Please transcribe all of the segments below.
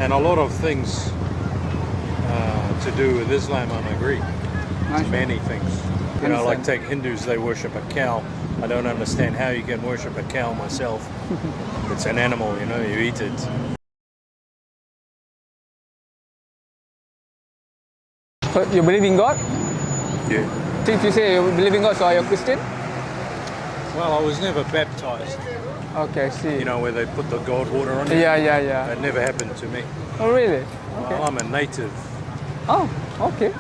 And a lot of things to do with Islam, I agree. Many things. You know, like take Hindus, they worship a cow. I don't understand how you can worship a cow myself. It's an animal, you know, you eat it. So you believe in God? Yeah. Since you say you believe in God, so are you a Christian? Well, I was never baptized. Okay, I see. You know, where they put the God water on you? Yeah. That never happened to me. Oh, really? Okay. Well, I'm a native. Oh, okay.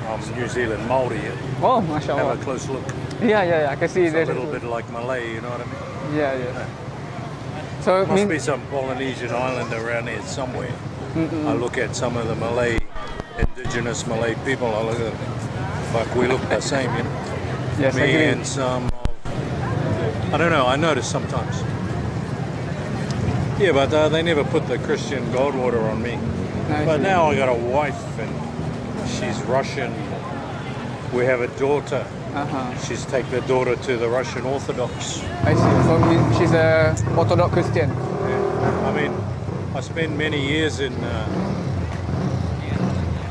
I'm New Zealand Maori. Oh, mashallah. Have a close look. Yeah. I can see It's that. a little bit like Malay, you know what I mean? Yeah. So Must be some Polynesian island around here somewhere. I look at some of the Malay, indigenous Malay people, I look at them. Fuck, we look the same, you know? Yes, I Me agree. and some I don't know, I notice sometimes. Yeah, but they never put the Christian God water on me. But now I got a wife and she's Russian. We have a daughter. She's take the daughter to the Russian Orthodox. I see. So she's a Orthodox Christian. Yeah. I mean, I spent many years in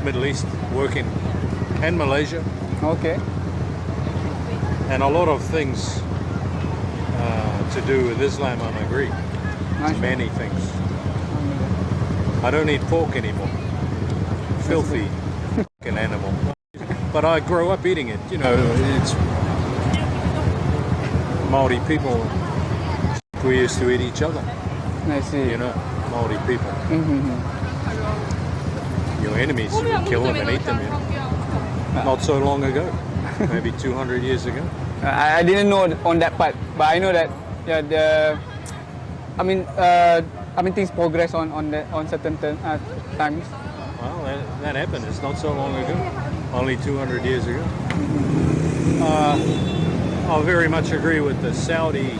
Middle East working and Malaysia. Okay. And a lot of things to do with Islam, I agree. Many things. I don't eat pork anymore. Filthy fucking animal. But I grew up eating it. You know, it's Maori people. We used to eat each other. I see. You know, Maori people. Your enemies, you would kill them and eat them. You know? Not so long ago, maybe 200 years ago. I didn't know on that part, but I know that I mean things progress on certain times. Well, that happened. It's not so long ago. Only 200 years ago. I very much agree with the Saudi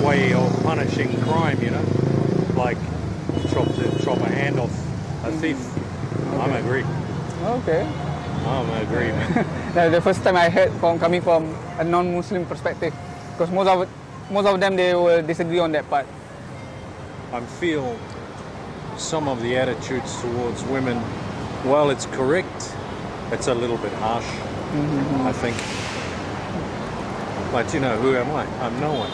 way of punishing crime, you know, like chop a hand off a thief. Okay. I'm agree. Okay. I'm agree, man. The first time I heard coming from a non-Muslim perspective, because most of them they will disagree on that part. I feel some of the attitudes towards women, while it's correct, it's a little bit harsh, I think. But you know, who am I? I'm no one.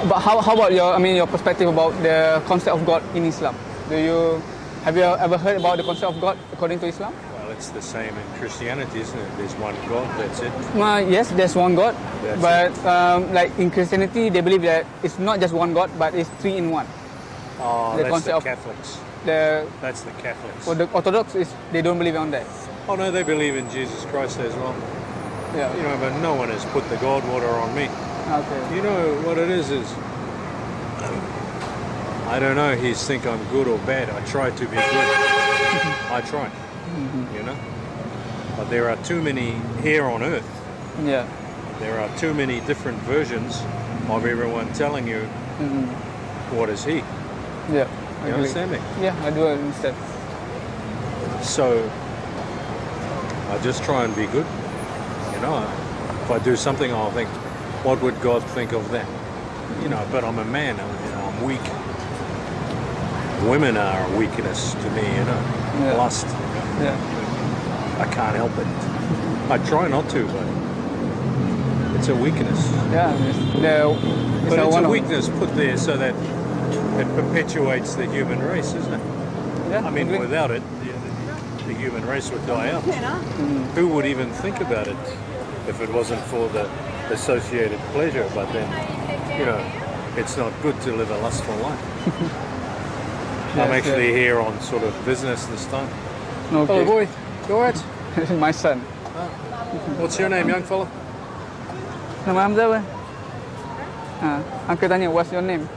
But how about your perspective about the concept of God in Islam? Have you ever heard about the concept of God according to Islam? Well, it's the same in Christianity, isn't it? There's one God, that's it. Yes, there's one God, but like in Christianity, they believe that it's not just one God, but it's three in one. Oh, that's the Catholics. That's the Catholics. For the Orthodox, they don't believe on that. Oh no, they believe in Jesus Christ as well. Yeah. You know, but no one has put the God water on me. Okay. You know what it is I don't know, he's think I'm good or bad. I try to be good. I try. You know? But there are too many here on earth. Yeah. There are too many different versions of everyone telling you what is he. Yeah. You understand me? Yeah, I do understand. So I just try and be good. You know, if I do something, I'll think, what would God think of that? You know, but I'm a man. I'm weak. Women are a weakness to me. You know, lust. Yeah. I can't help it. I try not to, but it's a weakness. Yeah. But it's a weakness put there so that it perpetuates the human race, isn't it? Yeah. I mean, without it, the human race would die out. Who would even think about it if it wasn't for the associated pleasure? But then, you know, it's not good to live a lustful life. I'm actually here on sort of business this time. Okay. Hello, boy. You alright? My son. What's your name, young fella? Nama Hamza apa? Uncle tanya, what's your name?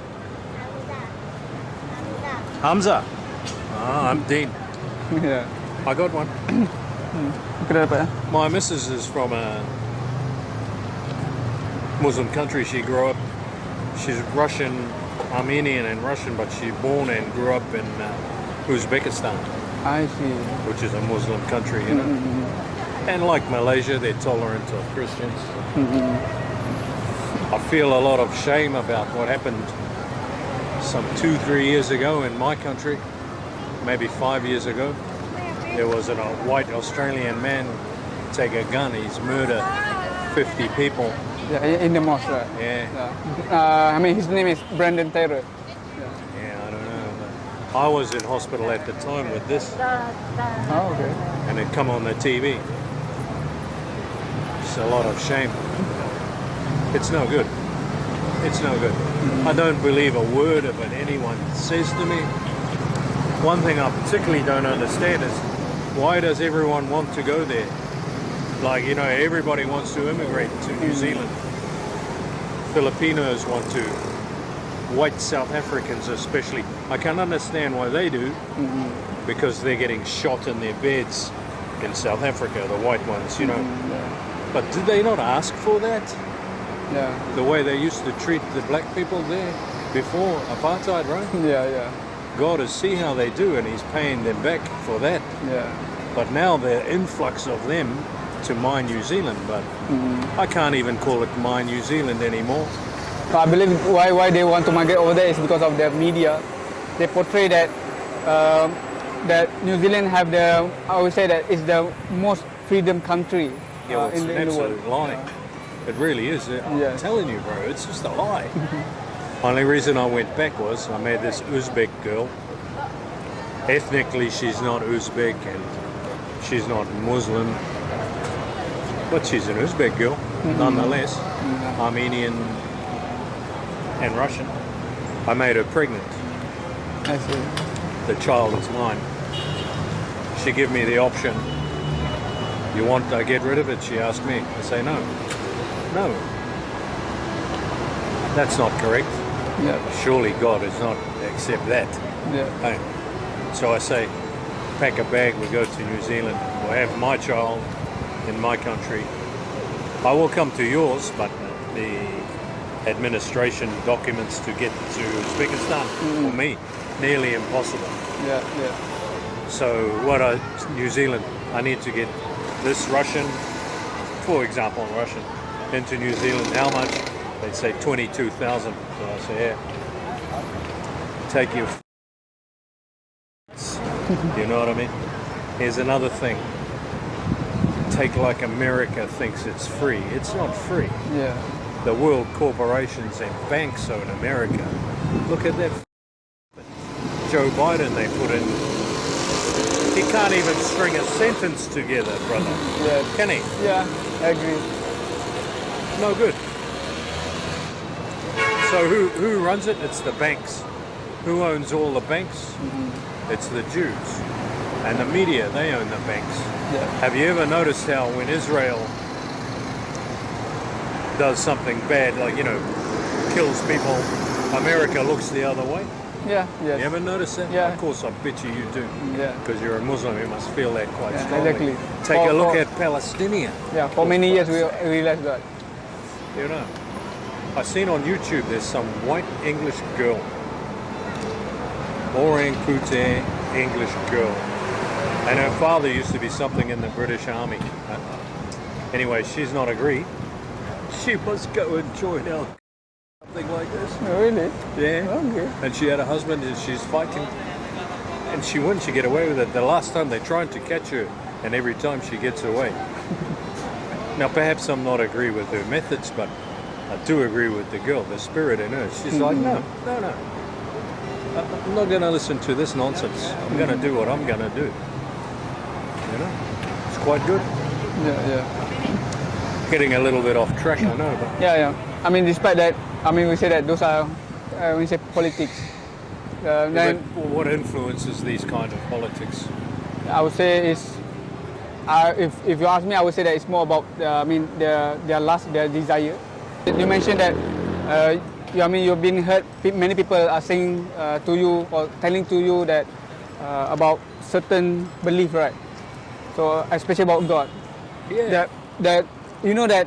Hamza. I'm Dean. Yeah. I got one. My missus is from a Muslim country. She grew up, she's Russian, Armenian and Russian, but she born and grew up in Uzbekistan. I see. Which is a Muslim country, you know. And like Malaysia, they're tolerant of Christians. I feel a lot of shame about what happened some 2-3 years ago in my country. maybe 5 years ago, there was a white Australian man take a gun, he's murdered 50 people. Yeah, in the mosque, right? Yeah. I mean, his name is Brandon Taylor. Yeah, I don't know. But I was in hospital at the time with this, Oh, okay. and it come on the TV. It's a lot of shame. It's no good. It's no good. I don't believe a word of it anyone says to me. One thing I particularly don't understand is why does everyone want to go there? Like, you know, everybody wants to immigrate to New Zealand. Filipinos want to. White South Africans especially. I can understand why they do, because they're getting shot in their beds in South Africa, the white ones, you know. But did they not ask for that? Yeah. The way they used to treat the black people there before apartheid, right? Yeah. God to see how they do, and he's paying them back for that. Yeah. But now the influx of them to My New Zealand, but I can't even call it My New Zealand anymore. I believe why they want to migrate over there is because of the media. They portray that that New Zealand have the, I would say that it's the most freedom country Yeah, well, it's in an the world. absolute lie. It really is. I'm Yeah. telling you, bro, it's just a lie. Only reason I went back was I met this Uzbek girl. Ethnically, she's not Uzbek and she's not Muslim, but she's an Uzbek girl, nonetheless. Armenian and Russian. I made her pregnant. I see. The child is mine. She gave me the option. You want I get rid of it? She asked me. I say no. No. That's not correct. Yeah. Surely God does not accept that. Yeah. Hey. So I say, pack a bag, we go to New Zealand. We'll have my child in my country. I will come to yours, but the administration documents to get to Uzbekistan, for me, nearly impossible. Yeah. So New Zealand, I need to get this Russian, for example, Russian, into New Zealand. How much? They'd say 22,000. So I say, yeah. Take your you know what I mean? Here's another thing. Take like America thinks it's free. It's not free. Yeah. The world corporations and banks own America. Look at that Joe Biden they put in. He can't even string a sentence together, brother. Yeah. Can he? Yeah. I agree. No good. So who runs it? It's the banks. Who owns all the banks? It's the Jews. And the media, they own the banks. Yeah. Have you ever noticed how when Israel does something bad, like, you know, kills people, America looks the other way? Yeah. Yes. You ever notice that? Yeah. Of course, I bet you do. Yeah. Because you're a Muslim, you must feel that quite Yeah, strongly. exactly. Take a look at Palestinian. Yeah. For many years we realized that. You know, I seen on YouTube there's some white English girl, orang-putih English girl, and her father used to be something in the British Army. Anyway, she's not agreed. She must go and join our something like this. Oh, really? Yeah. Okay. And she had a husband and she's fighting. And she wouldn't, she get away with it. The last time they tried to catch her, and every time she gets away. Now perhaps I'm not agree with her methods, but I do agree with the girl, the spirit in her. She's like, no. I'm not going to listen to this nonsense. I'm going to do what I'm going to do. You know? It's quite good. Yeah. Getting a little bit off track, I know, but Yeah. I mean, despite that, I mean, we say that those are, we say politics. Then what influences these kind of politics? I would say it's, if you ask me, I would say that it's more about, their lust, their desire. You mentioned that, you've been heard, many people are saying to you or telling to you that about certain belief, right? So especially about God. Yeah. That you know that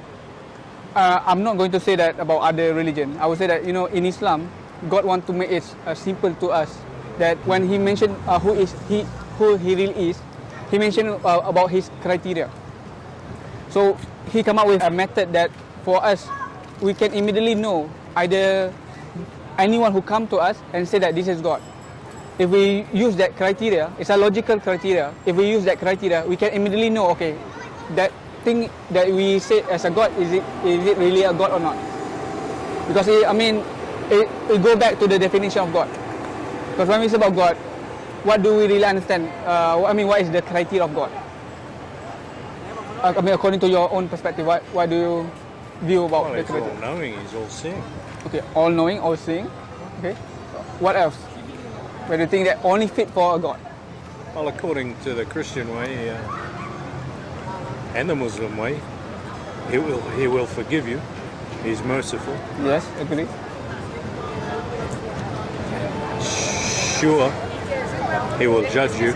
I'm not going to say that about other religion. I would say that, you know, in Islam, God want to make it simple to us. That when He mentioned who He really is, He mentioned about His criteria. So He come up with a method that for us, we can immediately know either anyone who come to us and say that this is God. if we use that criteria, it's a logical criteria. If we use that criteria, we can immediately know, okay, that thing that we say as a God, is it really a God or not? Because it go back to the definition of God. Because when we say about God, what do we really understand? What is the criteria of God? According to your own perspective, what do you view about the criteria? He's all-knowing, he's all-seeing. Okay, all-knowing, all-seeing. Okay, what else? Where do you think that only fit for a God? Well, according to the Christian way and the Muslim way, he will forgive you. He's merciful. Yes, agree. Sure, he will judge you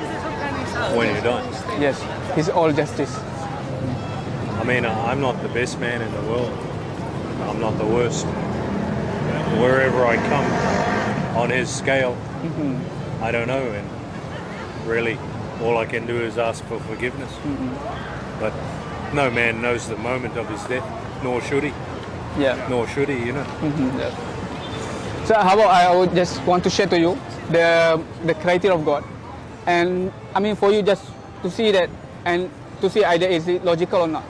when you die. Yes, he's all justice. I'm not the best man in the world. I'm not the worst. Wherever I come on his scale, I don't know, and really all I can do is ask for forgiveness. But no man knows the moment of his death, nor should he. Yeah. Nor should he, Yeah. So how about I would just want to share to you the criteria of God, and for you just to see that and to see either is it logical or not.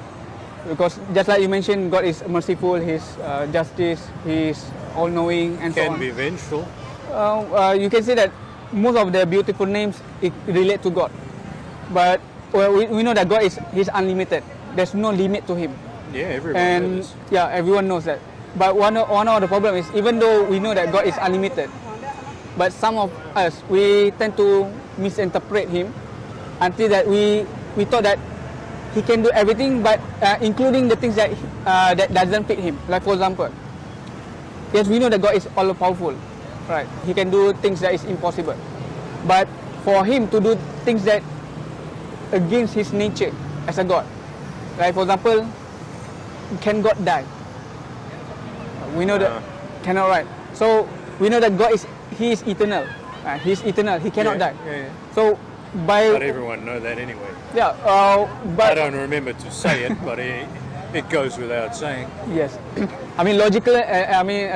Because just like you mentioned, God is merciful, He's justice, He's all-knowing, and so on. Can be vengeful. You can say that most of the beautiful names relate to God, but we know that God He's unlimited. There's no limit to Him. Yeah, everyone knows. Yeah, everyone knows that. But one of the problem is, even though we know that God is unlimited, but some of us, we tend to misinterpret Him until that we thought that He can do everything, but including the things that doesn't fit Him. Like for example, yes, we know that God is all-powerful, right? He can do things that is impossible. But for Him to do things that against His nature as a God, like for example, can God die? We know that cannot, right? So we know that God is eternal. He is eternal. He cannot die. Yeah. So but everyone know that anyway. Yeah, I but don't remember to say it, but it goes without saying. yes, logically,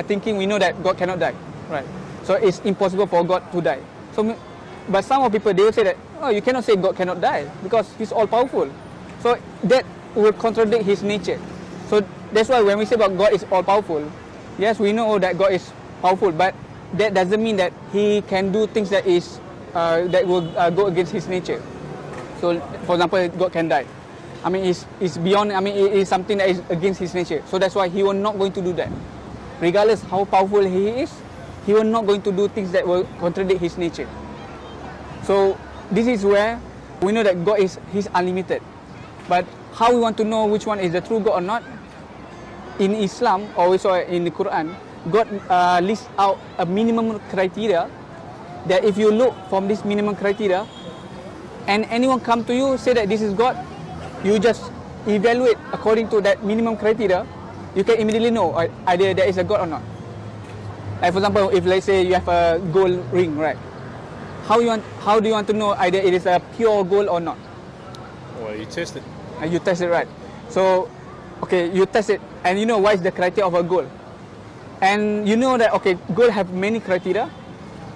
thinking, we know that God cannot die, right? So it's impossible for God to die. So, but some of people, they will say that, oh, you cannot say God cannot die because He's all powerful. So that will contradict His nature. So that's why when we say about God is all powerful, yes, we know that God is powerful, but that doesn't mean that He can do things that will go against His nature. So, for example, God can die. It's beyond. It is something that is against His nature. So that's why He will not going to do that. Regardless how powerful He is, He will not going to do things that will contradict His nature. So this is where we know that God He's unlimited. But how we want to know which one is the true God or not? In Islam, or also in the Quran, God lists out a minimum criteria that if you look from this minimum criteria and anyone come to you say that this is God, you just evaluate according to that minimum criteria, you can immediately know either there is a God or not. Like for example, if let's say you have a gold ring, right? How do you want to know either it is a pure gold or not? Well, you test it. You test it, right? So, okay, you test it, and you know what is the criteria of a gold. And you know that, okay, gold have many criteria,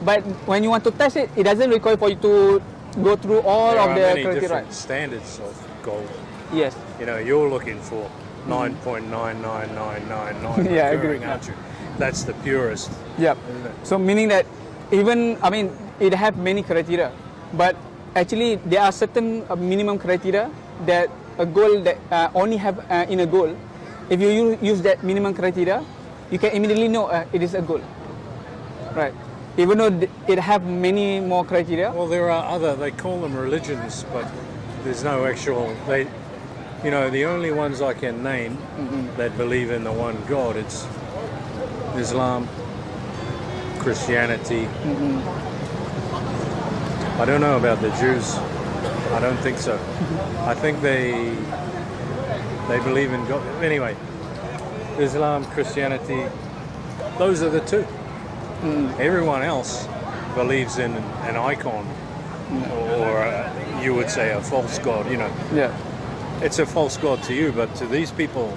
but when you want to test it, it doesn't require for you to go through all of the criteria. There are many criteria. different standards of gold. Yes. You're looking for 9.99999 Yeah, I occurring, agree. aren't you? That's the purest. Yep. Isn't it? So meaning that even, it have many criteria, but actually there are certain minimum criteria that a gold that only have in a gold. If you use that minimum criteria, you can immediately know it is a gold, right? Even though it have many more criteria. Well, there are they call them religions, but there's no actual, the only ones I can name that believe in the one God, it's Islam, Christianity. I don't know about the Jews. I don't think so. I think they believe in God. Anyway, Islam, Christianity, those are the two. Everyone else believes in an icon, or you would say a false god. Yeah. It's a false god to you, but to these people,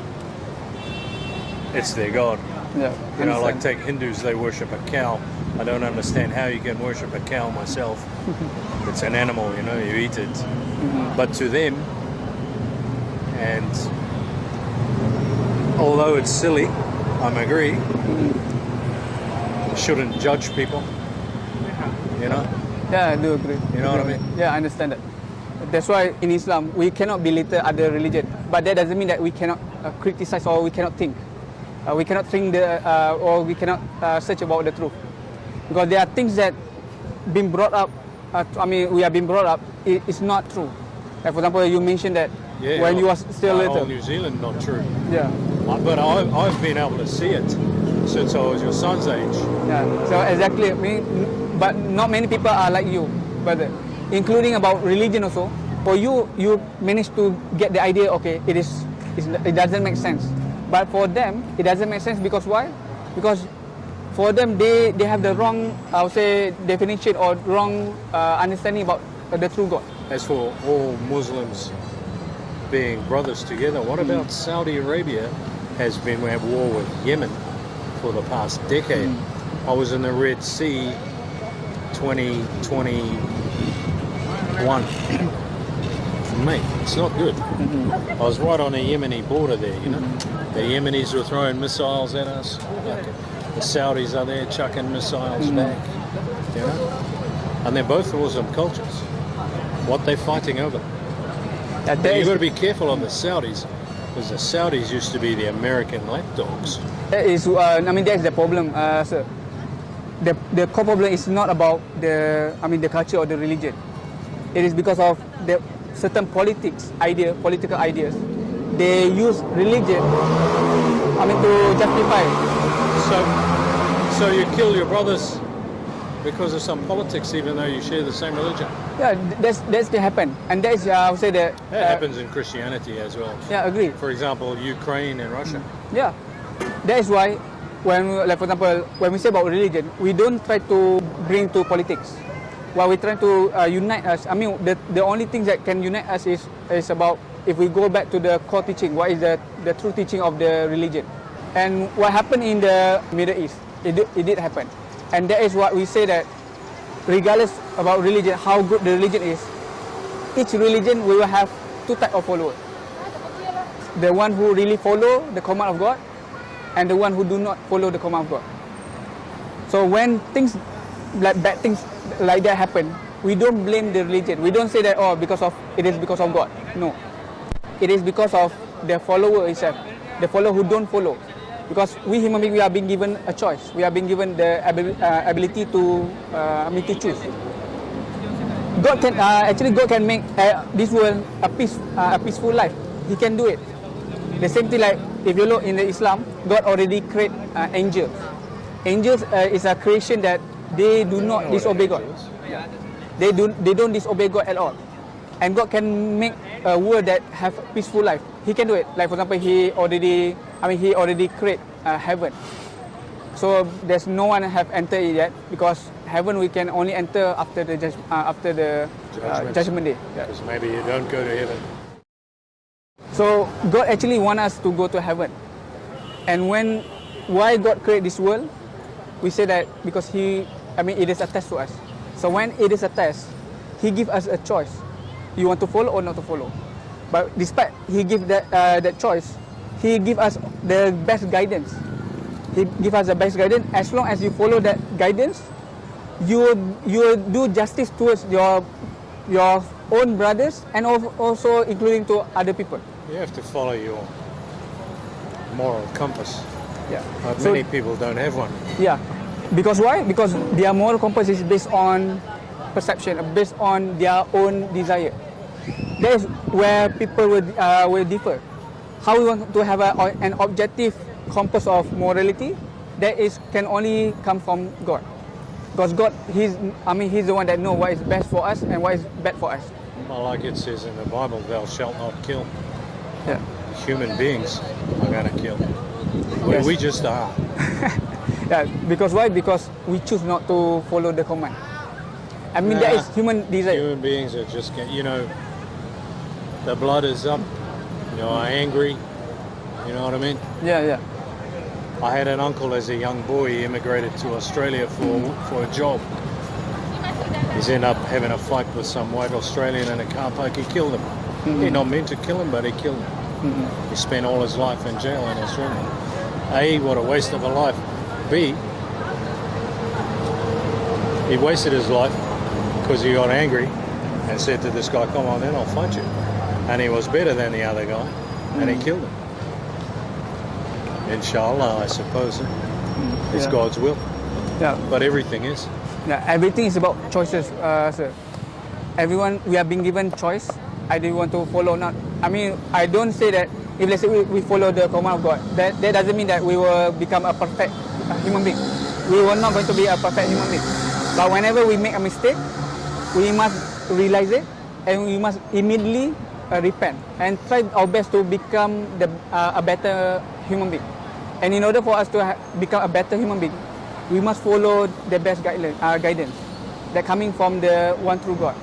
it's their god. Yeah. Like take Hindus, they worship a cow I don't understand how you can worship a cow myself. It's an animal, you know, you eat it. But to them, and although it's silly, I agree, shouldn't judge people, you know? Yeah, I do agree. You know what I mean? Yeah, I understand that. That's why in Islam, we cannot belittle other religion. But that doesn't mean that we cannot criticize or we cannot think. We cannot think or we cannot search about the truth. Because there are things that been brought up, we have been brought up, it's not true. Like for example, you mentioned that when you were still little. New Zealand, not true. Yeah. But I've been able to see it since I was your son's age. Yeah, so exactly, but not many people are like you, brother. Including about religion also. For you, you managed to get the idea, okay, it doesn't make sense. But for them, it doesn't make sense because why? Because for them, they have the wrong, I would say, definition or wrong understanding about the true God. As for all Muslims being brothers together, what about Saudi Arabia has been at war with Yemen for the past decade? I was in the Red Sea 2021. Mate, it's not good. I was right on the Yemeni border there, you know. The Yemenis were throwing missiles at us. The Saudis are there chucking missiles back, you know. And they're both Muslim cultures. What they're fighting over. You've got to be careful of the Saudis, because the Saudis used to be the American lapdogs. That is, that's the problem, sir. The core problem is not about the culture or the religion. It is because of the certain political ideas. They use religion, to justify. So you kill your brothers because of some politics, even though you share the same religion. Yeah, that's can happen, and that is I would say that happens in Christianity as well. Yeah, agree. For example, Ukraine and Russia. Yeah, that is why when, like for example, when we say about religion, we don't try to bring to politics. While we're trying to unite us, the only thing that can unite us is about if we go back to the core teaching, what is the true teaching of the religion. And what happened in the Middle East, it did happen. And that is what we say that regardless about religion, how good the religion is, each religion we will have two types of followers. The one who really follow the command of God and the one who do not follow the command of God. So when things like bad things like that happen, we don't blame the religion. We don't say that it is because of God. No. It is because of the follower itself, the follower who don't follow. Because we human beings, we are being given a choice. We are being given the ability to choose. God can God can make this world a peaceful life. He can do it. The same thing like if you look in the Islam, God already create angels. Angels is a creation that they do not disobey God. They don't disobey God at all. And God can make a world that have a peaceful life. He can do it. Like for example, He already create heaven. So there's no one have entered it yet because heaven we can only enter after the judgment day. Because maybe you don't go to heaven. So God actually want us to go to heaven. And why God create this world? We say that because it is a test to us. So when it is a test, He give us a choice. You want to follow or not to follow. But despite He give that choice, He give us the best guidance. He give us the best guidance. As long as you follow that guidance, you do justice towards your own brothers and also including to other people. You have to follow your moral compass. Yeah. But many people don't have one. Yeah. Because why? Because their moral compass is based on perception, based on their own desire. That is where people will differ. How we want to have an objective compass of morality, that can only come from God. Because God, He's the one that knows what is best for us and what is bad for us. Well, like it says in the Bible, thou shalt not kill. Yeah. Human beings are going to kill. Yes. We just are. Yeah, because why? Because we choose not to follow the command. That is human desire. Human beings are just, the blood is up, are angry, you know what I mean? Yeah. I had an uncle as a young boy. He immigrated to Australia for a job. He's ended up having a fight with some white Australian in a car park. He killed him. He not meant to kill him, but he killed him. He spent all his life in jail in Australia. A, what a waste of a life. B, he wasted his life because he got angry and said to this guy, come on then, I'll fight you. And he was better than the other guy, and he killed him. Inshallah, I suppose. It's God's will. Yeah. But everything is. Yeah, everything is about choices, sir. Everyone, we are being given choice. Either you want to follow or not. I mean, I don't say that if let's say we follow the command of God, that doesn't mean that we will become a perfect human being. We were not going to be a perfect human being. But whenever we make a mistake, we must realize it and we must immediately repent and try our best to become a better human being. And in order for us to become a better human being, we must follow the best guidance that coming from the one true God.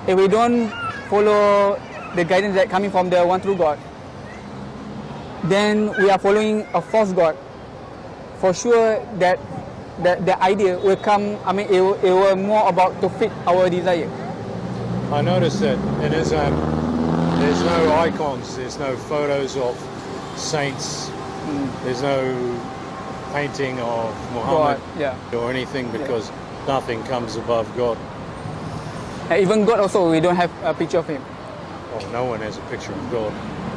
If we don't follow the guidance that coming from the one true God, then we are following a false God. For sure that the idea will come, I mean, it will more about to fit our desire. I noticed that in Islam, there's no icons, there's no photos of saints, there's no painting of Muhammad or anything, because nothing comes above God. Even God also, we don't have a picture of him. Oh, no one has a picture of God.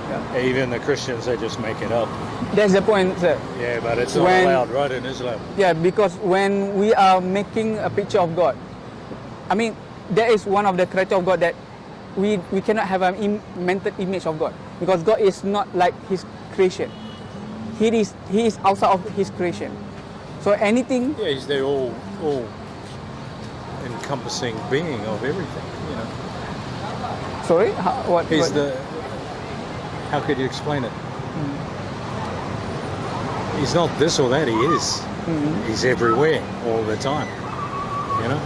Yeah. Even the Christians, they just make it up. That's the point, sir. Yeah, but it's not allowed, right, in Islam. Yeah, because when we are making a picture of God, I mean, that is one of the criteria of God, that we cannot have a mental image of God, because God is not like his creation. He is outside of his creation. So anything... Yeah, he's the all encompassing being of everything, you know. Sorry? How could you explain it? He's not this or that, he is. He's everywhere, all the time, you know.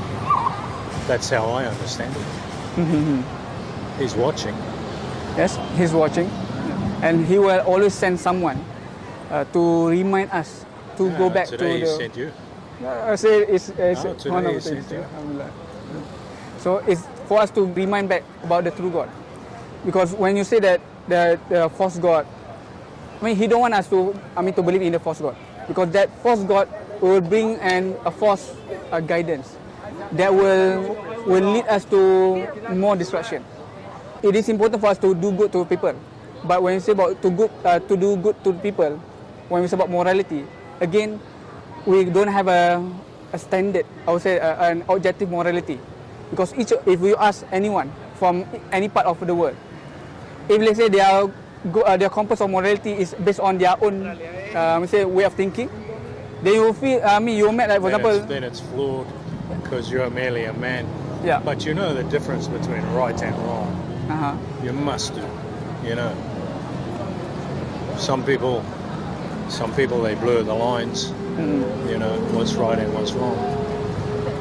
That's how I understand it. He's watching. Yes, he's watching. And he will always send someone to remind us to go back to the... Today he sent you. I say it's one of the today he things. sent you. So it's for us to remind back about the true God. Because when you say that the false God, I mean, he don't want us to believe in the false God, because that false God will bring a false guidance that will lead us to more destruction. It is important for us to do good to people, but when you say about to do good to people, when we say about morality, again, we don't have a standard. I would say an objective morality, because if you ask anyone from any part of the world, if let's say their compass of morality is based on their own way of thinking, then you will feel, you will make, like, for example... Then it's flawed, because you're merely a man. Yeah. But you know the difference between right and wrong. You must do, you know. Some people they blur the lines, you know, what's right and what's wrong.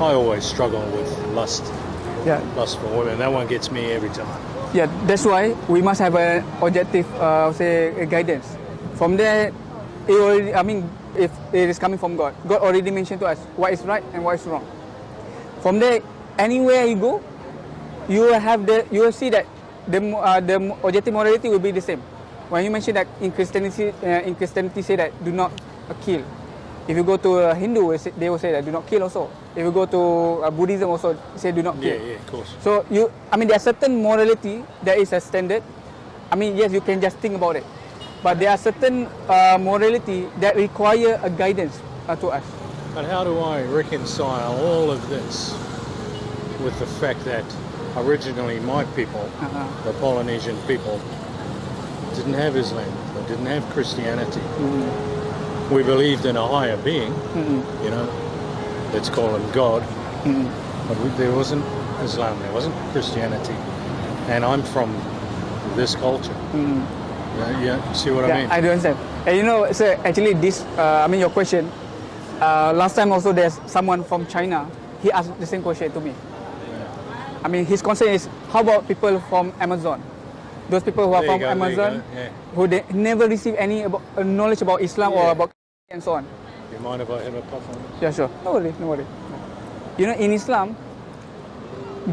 I always struggle with lust for women. That one gets me every time. Yeah, that's why we must have an objective, guidance. From there, if it is coming from God, God already mentioned to us what is right and what is wrong. From there, anywhere you go, you will see that the objective morality will be the same. When you mention that in Christianity say that do not kill. If you go to a Hindu, they will say that do not kill also. If you go to Buddhism also, say do not kill. Yeah, of course. So there are certain morality that is a standard. Yes, you can just think about it. But there are certain morality that require a guidance to us. But how do I reconcile all of this with the fact that originally my people, the Polynesian people, didn't have Islam, they didn't have Christianity. We believed in a higher being, you know, let's call him God, but there wasn't Islam, there wasn't Christianity. And I'm from this culture. Yeah, see what I mean? I do understand. And you know, sir, actually this, your question, last time also there's someone from China, he asked the same question to me. His concern is, how about people from Amazon? Those people who are from Amazon, who they never receive any knowledge about Islam or about and so on. You mind if I have a puff on this? Yeah, sure. No worry, no worry. You know, in Islam,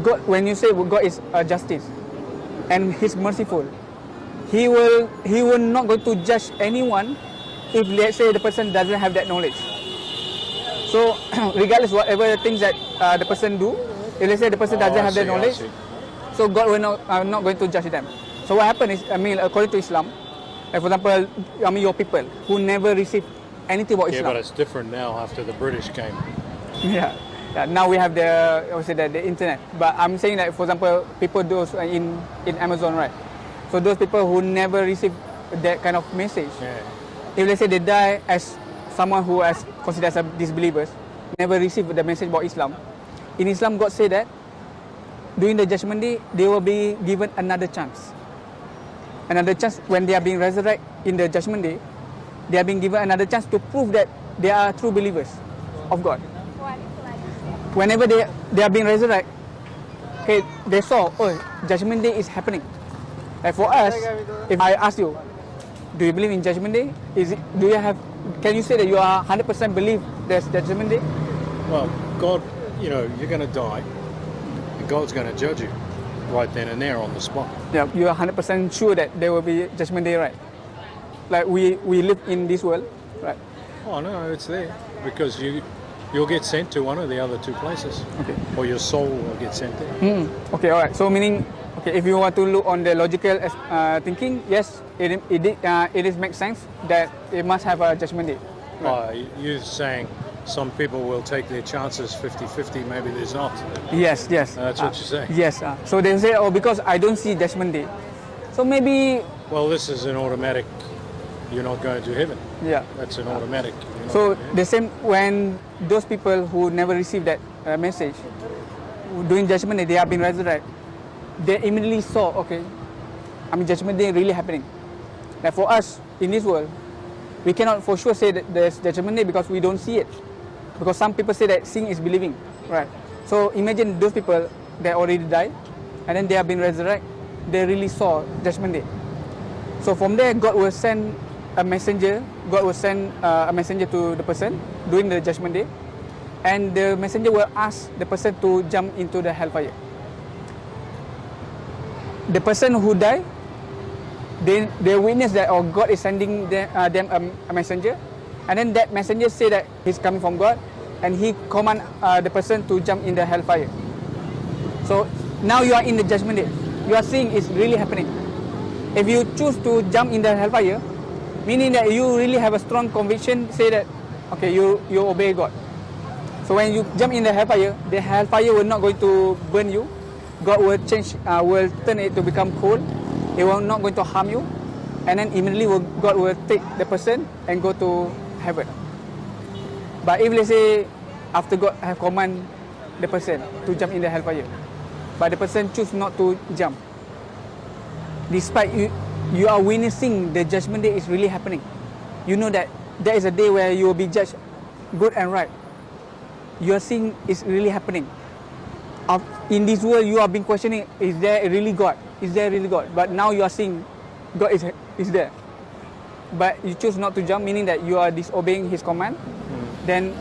God, when you say God is justice and He's merciful, He will not going to judge anyone if, let's say, the person doesn't have that knowledge. So, regardless whatever things that the person do, if let's say the person doesn't have that knowledge, so God will not going to judge them. So what happens is, I mean, according to Islam, like for example, I mean, your people who never received anything about Islam. Yeah, but it's different now after the British came. Yeah. Now we have the internet. But I'm saying that, for example, people those in Amazon, right? So those people who never receive that kind of message, if let's say they die as someone who is considered as disbelievers, never receive the message about Islam. In Islam, God said that during the judgment day, they will be given another chance. Another chance when they are being resurrected in the judgment day, they are being given another chance to prove that they are true believers of God. Whenever they are being resurrected, okay, they saw, oh, judgment day is happening. Like for us, if I ask you, do you believe in judgment day? Can you say that you are 100% believe there's judgment day? Well, God, you know, you're going to die, and God's going to judge you right then and there on the spot. Yeah, you are 100% sure that there will be judgment day, right? Like we live in this world, right? Oh no, it's there because you'll get sent to one of the other two places. Okay. Or your soul will get sent there. Okay, all right. So meaning, okay, if you want to look on the logical thinking, yes, it makes sense that it must have a judgment day. Right. You're saying some people will take their chances 50-50, maybe there's not. Yes. That's what you're saying. Yes. So they say, oh, because I don't see judgment day, so maybe. Well, this is an automatic. You're not going to heaven. Yeah. That's an automatic. So the same when those people who never received that message, during judgment day, they have been resurrected. They immediately saw, okay, I mean, judgment day really happening. Like for us in this world, we cannot for sure say that there's judgment day because we don't see it. Because some people say that seeing is believing, right? So imagine those people that already died, and then they have been resurrected. They really saw judgment day. So from there, God will send a messenger. God will send a messenger to the person during the judgment day, and the messenger will ask the person to jump into the hellfire. The person who died, they witness that, oh, God is sending them a messenger, and then that messenger say that he's coming from God, and he command the person to jump in the hellfire. So now you are in the judgment day. You are seeing it's really happening. If you choose to jump in the hellfire, meaning that you really have a strong conviction, say that, okay, you obey God. So when you jump in the hellfire will not going to burn you. God will will turn it to become cold. It will not going to harm you. And then immediately God will take the person and go to heaven. But if let's say, after God have command the person to jump in the hellfire, but the person choose not to jump, despite you are witnessing the judgment day is really happening. You know that there is a day where you will be judged good and right. You are seeing it's really happening. In this world, you are being questioning, is there really God? Is there really God? But now you are seeing God is there. But you choose not to jump, meaning that you are disobeying His command. Then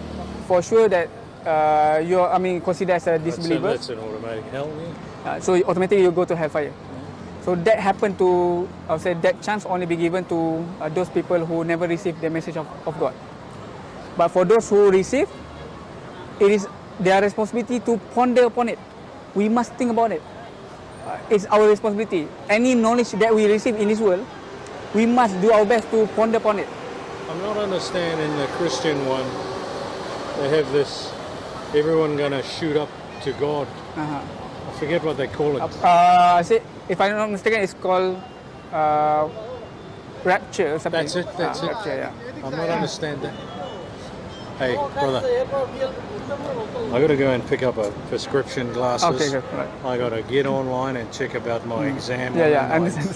for sure that you are, considered as a disbeliever. That's an automatic hell, yeah. So automatically you go to hellfire. So that happened to, I would say, that chance only be given to those people who never received the message of God. But for those who receive, it is their responsibility to ponder upon it. We must think about it. It's our responsibility. Any knowledge that we receive in this world, we must do our best to ponder upon it. I'm not understanding the Christian one. They have this, everyone gonna shoot up to God. I forget what they call it. If I'm not mistaken, it's called rapture or something. That's it. Rapture, yeah. I'm not understanding. Hey, brother, I got to go and pick up a prescription glasses. Okay, good. Right. I got to get online and check about my exam. Yeah, I understand.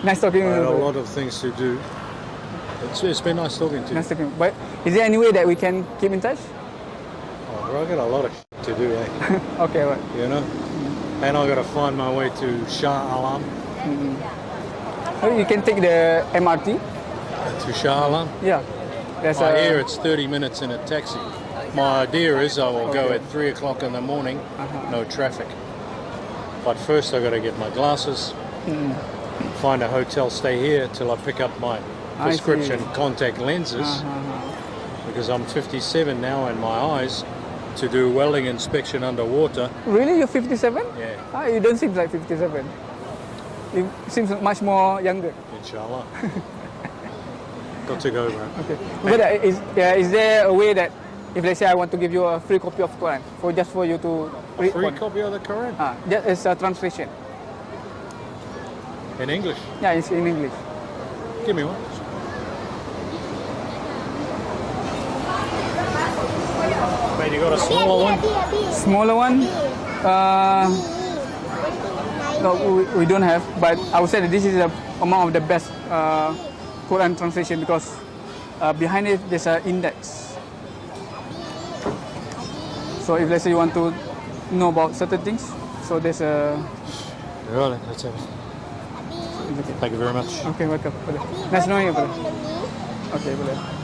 Nice talking to you. I had a lot of things to do. It's been nice talking to you. Nice talking. But is there any way that we can keep in touch? Oh, bro, I got a lot of to do, eh? Okay, right. You know? And I got to find my way to Shah Alam. You can take the MRT. To Shah Alam? Yeah. There's I hear it's 30 minutes in a taxi. My idea is I will go Okay. at 3 o'clock in the morning, no traffic. But first I've got to get my glasses, find a hotel, stay here till I pick up my I prescription see. contact lenses, because I'm 57 now and my eyes, to do welding inspection underwater. Really, you're 57? Yeah, Ah, you don't seem like 57. You seem much more younger. inshallah. Got to go, bro. Okay. But is there a way that if let's say I want to give you a free copy of Quran for just for you to read Free one? copy of the Quran? That is a translation. In English? Yeah, it's in English. Give me one. Mate, you got a smaller one? Smaller one? No, we don't have. But I would say that this is among of the best Quran translation because behind it there's an index. So if let's say you want to know about certain things, so there's a. Right, that's it. Okay. Thank you very much. Okay, welcome. Nice knowing you, brother. Okay, brother.